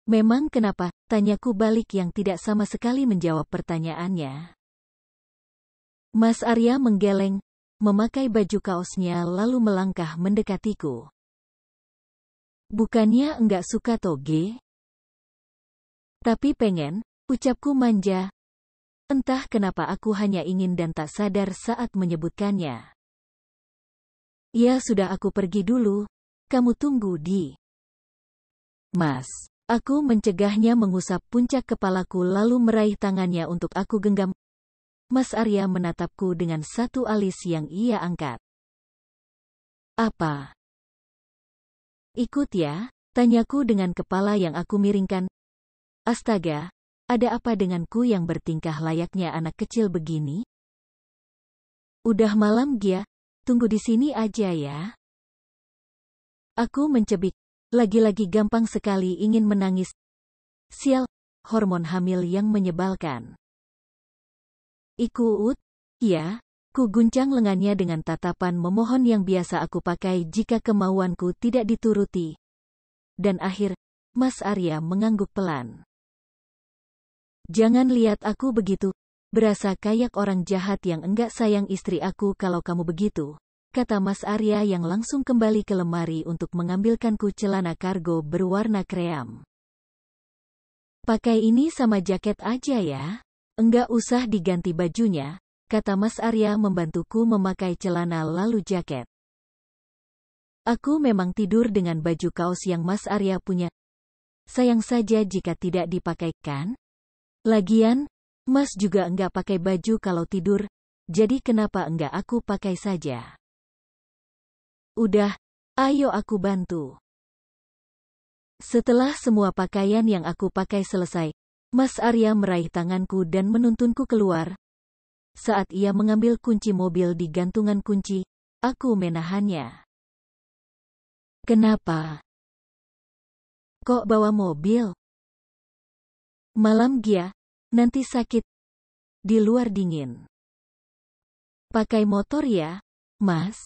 Memang kenapa? Tanyaku balik yang tidak sama sekali menjawab pertanyaannya. Mas Arya menggeleng, memakai baju kaosnya lalu melangkah mendekatiku. Bukannya enggak suka toge? Tapi pengen, ucapku manja. Entah kenapa aku hanya ingin dan tak sadar saat menyebutkannya. Ya sudah aku pergi dulu, kamu tunggu di. Mas. Aku mencegahnya mengusap puncak kepalaku lalu meraih tangannya untuk aku genggam. Mas Arya menatapku dengan satu alis yang ia angkat. Apa? Ikut ya, tanyaku dengan kepala yang aku miringkan. Astaga, ada apa denganku yang bertingkah layaknya anak kecil begini? Udah malam Gia, tunggu di sini aja ya. Aku mencebik, lagi-lagi gampang sekali ingin menangis. Sial, hormon hamil yang menyebalkan. Ikut? Ya, ku guncang lengannya dengan tatapan memohon yang biasa aku pakai jika kemauanku tidak dituruti. Dan Mas Arya mengangguk pelan. Jangan lihat aku begitu, berasa kayak orang jahat yang enggak sayang istri aku kalau kamu begitu, kata Mas Arya yang langsung kembali ke lemari untuk mengambilkanku celana kargo berwarna kream. Pakai ini sama jaket aja ya, enggak usah diganti bajunya, kata Mas Arya membantuku memakai celana lalu jaket. Aku memang tidur dengan baju kaos yang Mas Arya punya. Sayang saja jika tidak dipakai kan? Lagian, Mas juga enggak pakai baju kalau tidur, jadi kenapa enggak aku pakai saja? Udah, ayo aku bantu. Setelah semua pakaian yang aku pakai selesai, Mas Arya meraih tanganku dan menuntunku keluar. Saat ia mengambil kunci mobil di gantungan kunci, aku menahannya. Kenapa? Kok bawa mobil? Malam Gia, nanti sakit. Di luar dingin. Pakai motor ya, Mas.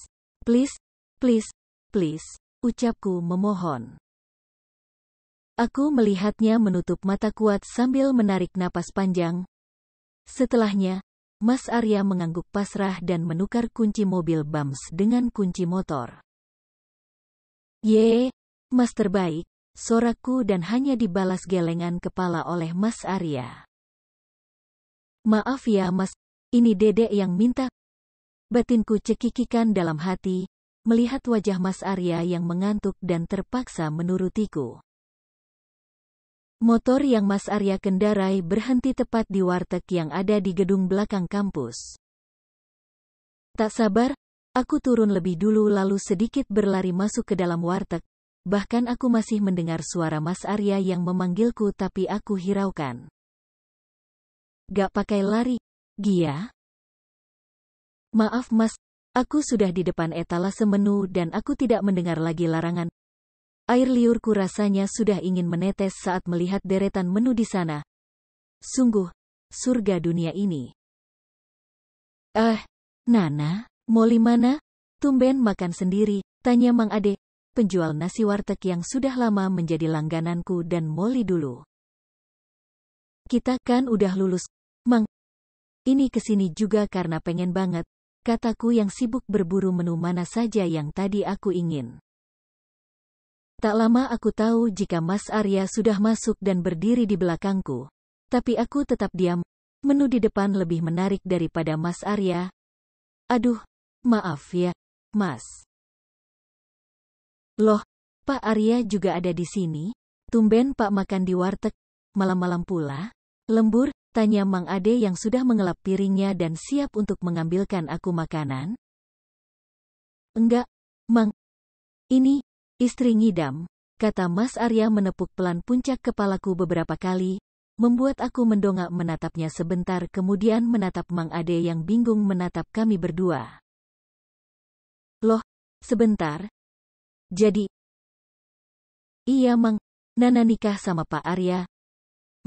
Please, please, please, ucapku memohon. Aku melihatnya menutup mata kuat sambil menarik napas panjang. Setelahnya, Mas Arya mengangguk pasrah dan menukar kunci mobil Bams dengan kunci motor. Ye, Mas terbaik. Sorakku dan hanya dibalas gelengan kepala oleh Mas Arya. Maaf ya Mas, ini Dedek yang minta. Batinku cekikikan dalam hati, melihat wajah Mas Arya yang mengantuk dan terpaksa menurutiku. Motor yang Mas Arya kendarai berhenti tepat di warteg yang ada di gedung belakang kampus. Tak sabar, aku turun lebih dulu lalu sedikit berlari masuk ke dalam warteg. Bahkan aku masih mendengar suara Mas Arya yang memanggilku tapi aku hiraukan. Gak pakai lari, Gia? Maaf Mas, aku sudah di depan etalase menu dan aku tidak mendengar lagi larangan. Air liurku rasanya sudah ingin menetes saat melihat deretan menu di sana. Sungguh, surga dunia ini. Nana, Molly mana? Tumben makan sendiri, tanya Mang Ade. Penjual nasi warteg yang sudah lama menjadi langgananku dan Molly dulu. Kita kan udah lulus, Mang. Ini kesini juga karena pengen banget, kataku yang sibuk berburu menu mana saja yang tadi aku ingin. Tak lama aku tahu jika Mas Arya sudah masuk dan berdiri di belakangku, tapi aku tetap diam, menu di depan lebih menarik daripada Mas Arya. Aduh, maaf ya, Mas. Loh, Pak Arya juga ada di sini? Tumben Pak makan di warteg, malam-malam pula? Lembur, tanya Mang Ade yang sudah mengelap piringnya dan siap untuk mengambilkan aku makanan. Enggak, Mang. Ini, istri ngidam, kata Mas Arya menepuk pelan puncak kepalaku beberapa kali, membuat aku mendongak menatapnya sebentar kemudian menatap Mang Ade yang bingung menatap kami berdua. Loh, sebentar. Jadi, iya Mang, Nana nikah sama Pak Arya.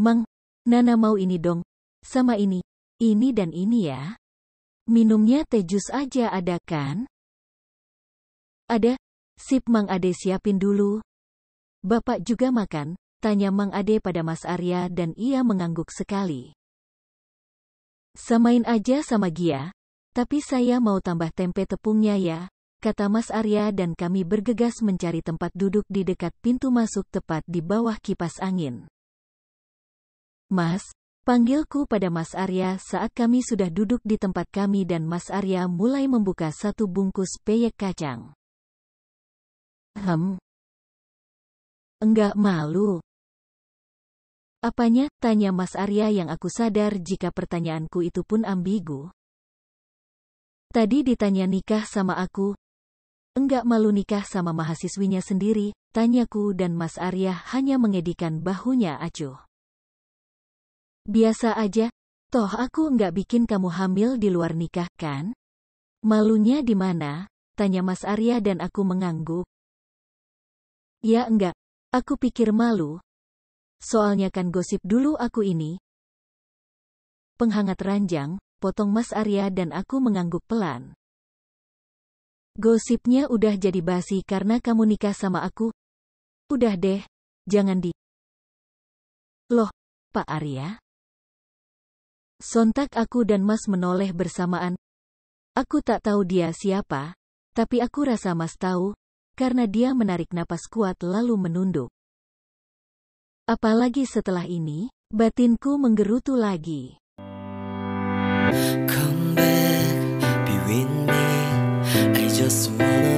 Mang, Nana mau ini dong, sama ini dan ini ya. Minumnya teh jus aja ada kan? Ada, sip Mang Ade siapin dulu. Bapak juga makan, tanya Mang Ade pada Mas Arya dan ia mengangguk sekali. Samain aja sama Gia, tapi saya mau tambah tempe tepungnya ya, kata Mas Arya dan kami bergegas mencari tempat duduk di dekat pintu masuk tepat di bawah kipas angin. Mas, panggilku pada Mas Arya saat kami sudah duduk di tempat kami dan Mas Arya mulai membuka satu bungkus peyek kacang. Enggak malu. Apanya? Tanya Mas Arya yang aku sadar jika pertanyaanku itu pun ambigu. Tadi ditanya nikah sama aku. Enggak malu nikah sama mahasiswinya sendiri, tanyaku dan Mas Arya hanya mengedikan bahunya acuh. Biasa aja, toh aku enggak bikin kamu hamil di luar nikah, kan? Malunya di mana? Tanya Mas Arya dan aku mengangguk. Ya enggak, aku pikir malu. Soalnya kan gosip dulu aku ini. Penghangat ranjang, potong Mas Arya dan aku mengangguk pelan. Gosipnya udah jadi basi karena kamu nikah sama aku. Udah deh, jangan di... Loh, Pak Arya? Sontak aku dan Mas menoleh bersamaan. Aku tak tahu dia siapa, tapi aku rasa Mas tahu, karena dia menarik napas kuat lalu menunduk. Apalagi setelah ini, batinku menggerutu lagi. Come back, be with me. I just wanna